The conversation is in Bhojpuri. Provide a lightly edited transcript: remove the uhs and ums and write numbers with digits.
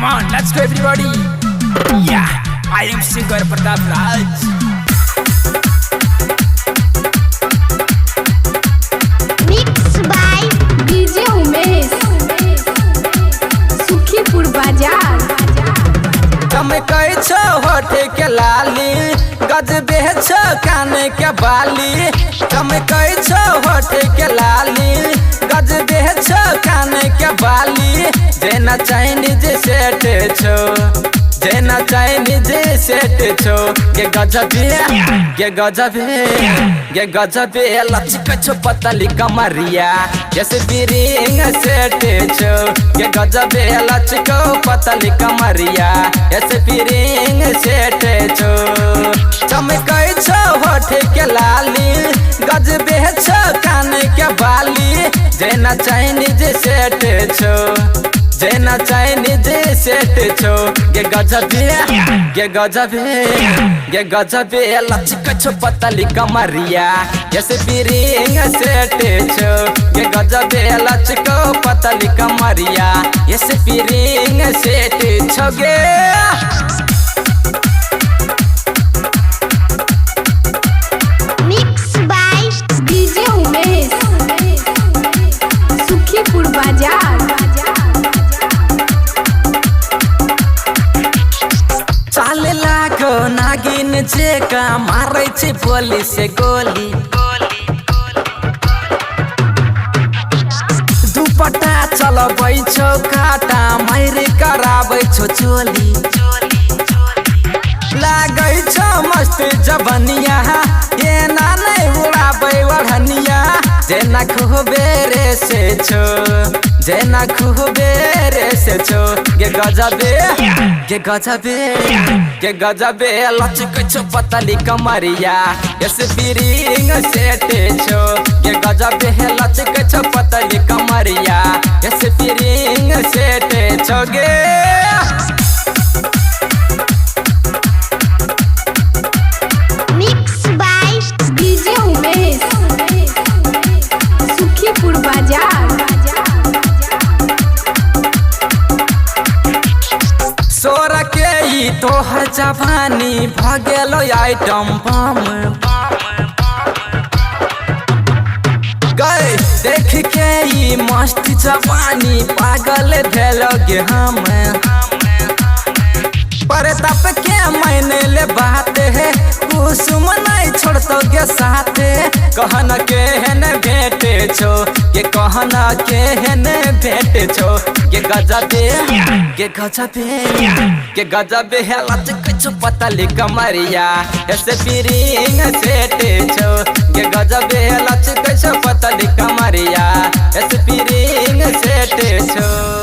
Come on, let's go everybody. Yeah, I am singer Pratap Raj. Mixed by DJ Umesh, Sukhipur Bazaar. तुम कह छो होठे के लाली गज बेच काने के बाली। तुम कह छो होठे के लाली गज बेच काने के बाली। देना चाइनीज सेट छो, देना चाइनीज सेट छो। ये गजबे ये गजबे ये गजबे लचक छो पतली कमरिया जैसे बिरिंग सेट छो। ये गजबे लचको पतली कमरिया जैसे बिरिंग सेट छो। चमकै छो होठे के लाली गज बेच काने के बाली। देना चाइनीज सेट छो, देना चाइनीज सेट छो। ये गजबे ये गजबे ये गजबे लचक छो पतली कमरिया जैसे बिरिंग सेट छो। ये गजबे लचको पतली कमरिया जैसे बिरिंग सेट छो गे। Mixed by DJ Umesh, Sukhipur Bazaar. चाले लागो नागिन जेका मारै छै बोली से गोली। दुपट्टा चलबै छौ काटा मारे कराबै छौ चोली। लागै छौ मस्त जवनिया ये ना नै उड़ाबै ओढ़निया। जेना खुबे रे से छो, जेना खुबे रे से छो। ये गजबे ये गजबे ये गजबे लचक छो पतली कमरिया जैसे बिरिंग सेट छो। ये गजबे लचक छो पतली कमरिया जैसे बिरिंग सेट छो गे। Mixed by DJ Umesh, Sukhipur Bazaar. सोरा के ही तोहर जवानी भगेलो आइटम बम। गए देख के ही मस्त जवानी पागल भेलोगे हम। पर तप के मैंने ले बात है कुसुम नहीं छोड़तोगे साथ। कहना के है न भेटे छो, ये कहना के है न भेटे छो। ये गजबे ये गजबे ये गजबे है लचक छो पतली कमरिया ऐसे बिरिंग सेट छो। ये गजबे है लचक छो पतली कमरिया ऐसे बिरिंग सेट छो।